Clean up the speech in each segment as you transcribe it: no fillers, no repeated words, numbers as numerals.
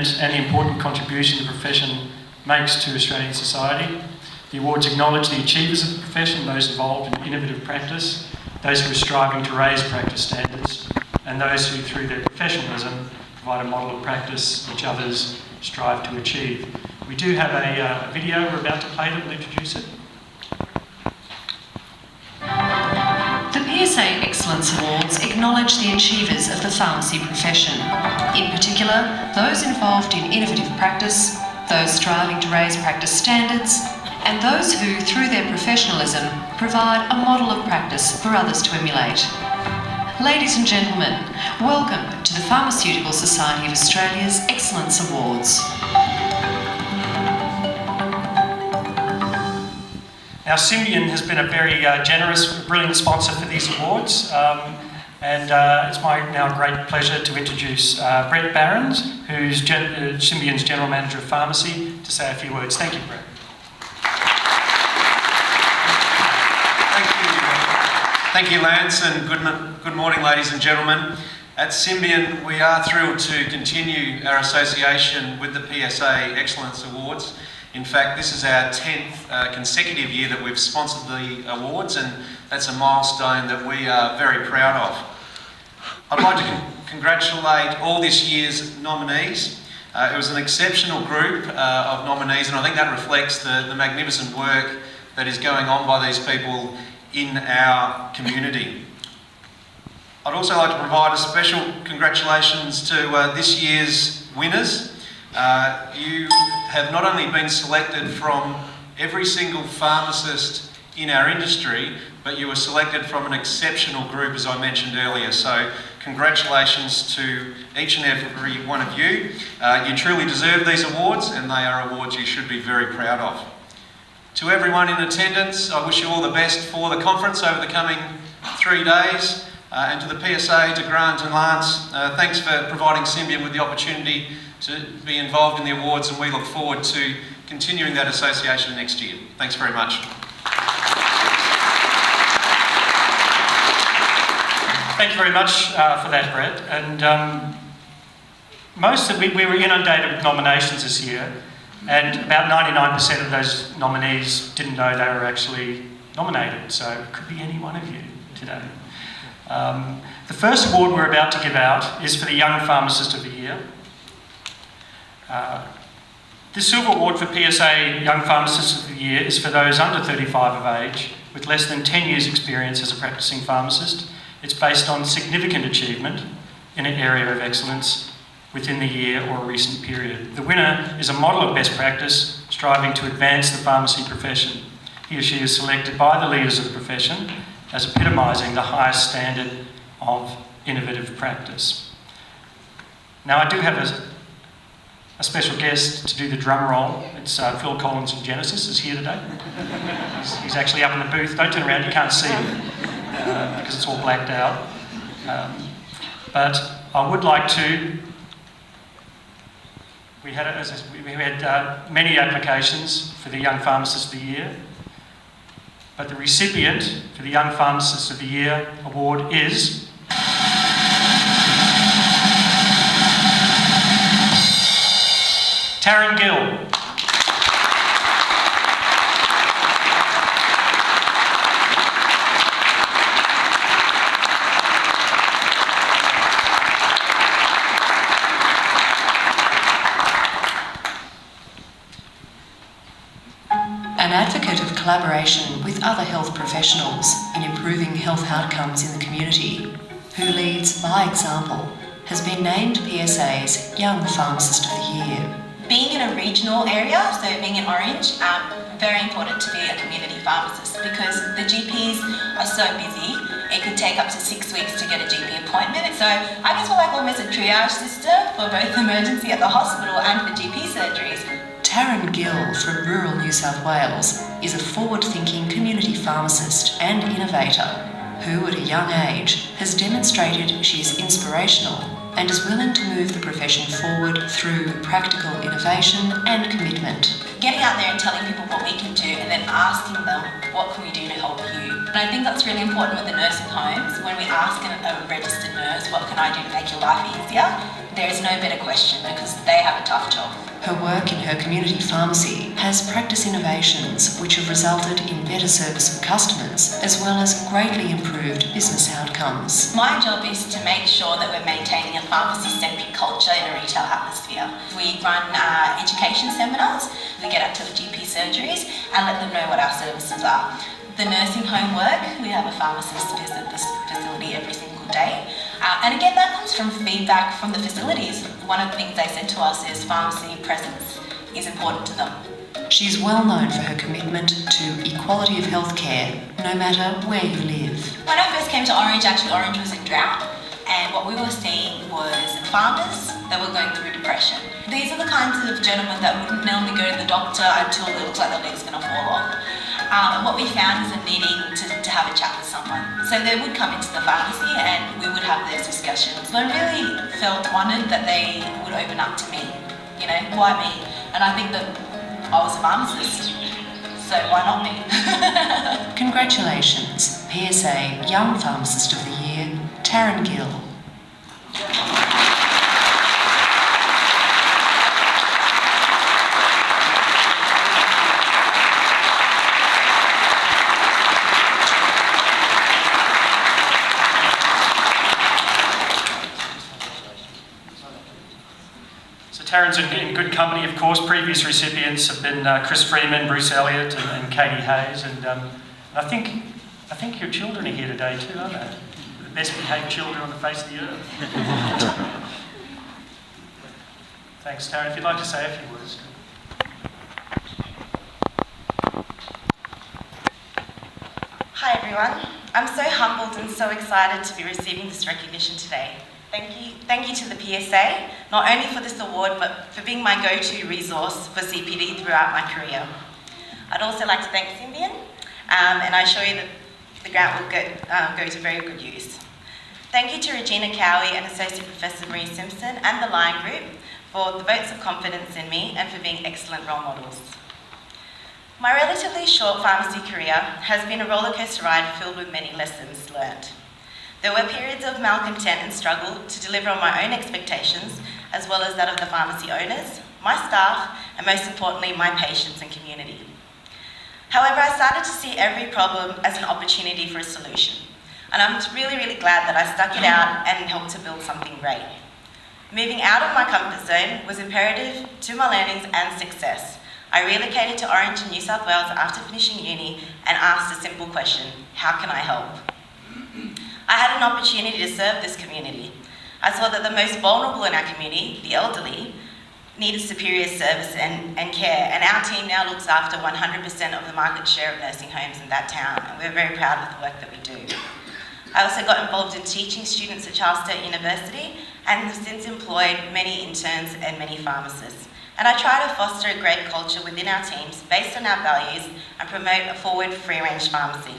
and the important contribution the profession makes to Australian society. The awards acknowledge the achievers of the profession, those involved in innovative practice, those who are striving to raise practice standards, and those who, through their professionalism, provide a model of practice which others strive to achieve. We do have a video we're about to play that will introduce it. The PSA Excellence Awards acknowledge the achievers of the pharmacy profession, in particular those involved in innovative practice, those striving to raise practice standards, and those who, through their professionalism, provide a model of practice for others to emulate. Ladies and gentlemen, welcome to the Pharmaceutical Society of Australia's Excellence Awards. Now, Symbion has been a very generous, brilliant sponsor for these awards, and it's my now great pleasure to introduce Brett Barons, who's Symbion's General Manager of Pharmacy, to say a few words. Thank you, Brett. Thank you, Lance, and good morning, ladies and gentlemen. At Symbion, we are thrilled to continue our association with the PSA Excellence Awards. In fact, this is our 10th consecutive year that we've sponsored the awards, and that's a milestone that we are very proud of. I'd like to congratulate all this year's nominees. It was an exceptional group of nominees, and I think that reflects the magnificent work that is going on by these people in our community. I'd also like to provide a special congratulations to this year's winners. You have not only been selected from every single pharmacist in our industry, but you were selected from an exceptional group, as I mentioned earlier. So congratulations to each and every one of you. You truly deserve these awards, and they are awards you should be very proud of. To everyone in attendance, I wish you all the best for the conference over the coming 3 days. And to the PSA, to Grant and Lance, thanks for providing Symbion with the opportunity to be involved in the awards, and we look forward to continuing that association next year. Thanks very much. Thank you very much for that, Brett. And we were inundated with nominations this year, and about 99% of those nominees didn't know they were actually nominated, so it could be any one of you today. The first award we're about to give out is for the Young Pharmacist of the Year. The Silver Award for PSA Young Pharmacist of the Year is for those under 35 of age with less than 10 years experience as a practicing pharmacist. It's based on significant achievement in an area of excellence within the year or a recent period. The winner is a model of best practice, striving to advance the pharmacy profession. He or she is selected by the leaders of the profession as epitomising the highest standard of innovative practice. Now, I do have a special guest to do the drum roll. It's Phil Collins from Genesis is here today. He's actually up in the booth. Don't turn around, you can't see him because it's all blacked out. But I would like to. We had many applications for the Young Pharmacist of the Year, but the recipient for the Young Pharmacist of the Year award is Taren Gill. An advocate of collaboration with other health professionals in improving health outcomes in the community, who leads by example, has been named PSA's Young Pharmacist of the Year. Being in a regional area, so being in Orange, very important to be a community pharmacist because the GPs are so busy. It could take up to 6 weeks to get a GP appointment. So I guess we're like almost a triage system for both emergency at the hospital and for GP surgeries. Taren Gill from rural New South Wales is a forward-thinking community pharmacist and innovator who, at a young age, has demonstrated she is inspirational and is willing to move the profession forward through practical innovation and commitment. Getting out there and telling people what we can do and then asking them, what can we do to help you? And I think that's really important with the nursing homes. When we ask a registered nurse, what can I do to make your life easier? there is no better question because they have a tough job. Her work in her community pharmacy has practice innovations which have resulted in better service for customers as well as greatly improved business outcomes. My job is to make sure that we're maintaining a pharmacy-centric culture in a retail atmosphere. We run education seminars, we get up to the GP surgeries and let them know what our services are. The nursing home work, we have a pharmacist visit this facility every single day. And again, that comes from feedback from the facilities. One of the things they said to us is pharmacy presence is important to them. She's well known for her commitment to equality of healthcare, no matter where you live. When I first came to Orange, actually Orange was in drought, and what we were seeing was farmers that were going through depression. These are the kinds of gentlemen that wouldn't normally go to the doctor until it looks like their leg's going to fall off. And what we found is a needing to have a chat with someone. So they would come into the pharmacy and we would have those discussions. I really felt honoured that they would open up to me. You know, why me? And I think that I was a pharmacist, so why not me? Congratulations, PSA Young Pharmacist of the Year, Taren Gill. Taren's in good company, of course. Previous recipients have been Chris Freeman, Bruce Elliott and Katie Hayes. And I think your children are here today too, aren't they? The best behaved children on the face of the earth. Thanks, Taren. If you'd like to say a few words. Hi everyone. I'm so humbled and so excited to be receiving this recognition today. Thank you to the PSA, not only for this award, but for being my go-to resource for CPD throughout my career. I'd also like to thank Symbion, and I assure you that the grant will go to very good use. Thank you to Regina Cowie and Associate Professor Marie Simpson and the Lion Group for the votes of confidence in me and for being excellent role models. My relatively short pharmacy career has been a rollercoaster ride filled with many lessons learned. There were periods of malcontent and struggle to deliver on my own expectations, as well as that of the pharmacy owners, my staff, and most importantly, my patients and community. However, I started to see every problem as an opportunity for a solution. And I'm really, really glad that I stuck it out and helped to build something great. Moving out of my comfort zone was imperative to my learnings and success. I relocated to Orange in New South Wales after finishing uni and asked a simple question: how can I help? I had an opportunity to serve this community. I saw that the most vulnerable in our community, the elderly, needed superior service and care, and our team now looks after 100% of the market share of nursing homes in that town, and we're very proud of the work that we do. I also got involved in teaching students at Charles State University and have since employed many interns and many pharmacists. And I try to foster a great culture within our teams based on our values and promote a forward free-range pharmacy.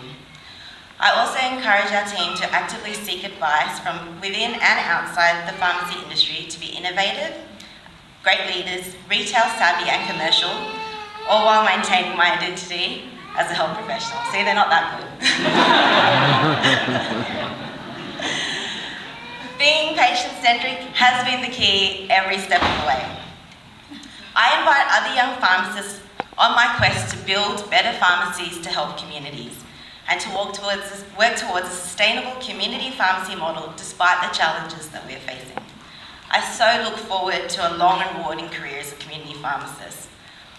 I also encourage our team to actively seek advice from within and outside the pharmacy industry to be innovative, great leaders, retail savvy and commercial, all while maintaining my identity as a health professional. See, they're not that good. Being patient-centric has been the key every step of the way. I invite other young pharmacists on my quest to build better pharmacies to help communities and to work towards a sustainable community pharmacy model despite the challenges that we're facing. I so look forward to a long and rewarding career as a community pharmacist.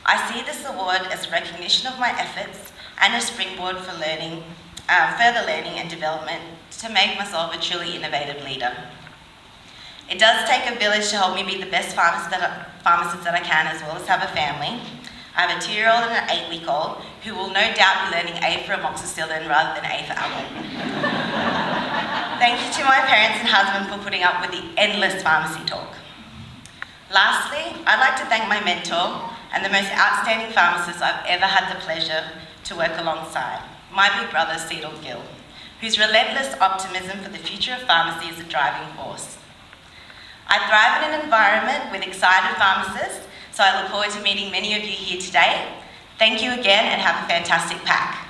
I see this award as recognition of my efforts and a springboard for learning, further learning and development to make myself a truly innovative leader. It does take a village to help me be the best pharmacist that I can, as well as have a family. I have a 2-year-old and an 8-week-old who will no doubt be learning A for amoxicillin rather than A for apple. Thank you to my parents and husband for putting up with the endless pharmacy talk. Lastly, I'd like to thank my mentor and the most outstanding pharmacist I've ever had the pleasure to work alongside, my big brother, Cecil Gill, whose relentless optimism for the future of pharmacy is a driving force. I thrive in an environment with excited pharmacists, so I look forward to meeting many of you here today. Thank you again and have a fantastic pack.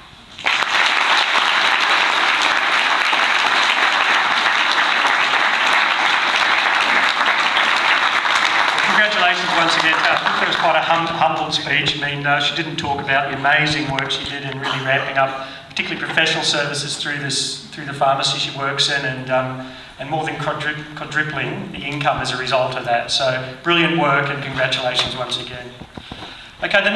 congratulations once again. I think that was quite a humbled speech. I mean, she didn't talk about the amazing work she did in really ramping up, particularly professional services through the pharmacy she works in, and more than quadrupling the income as a result of that. So brilliant work, and congratulations once again. Okay, the next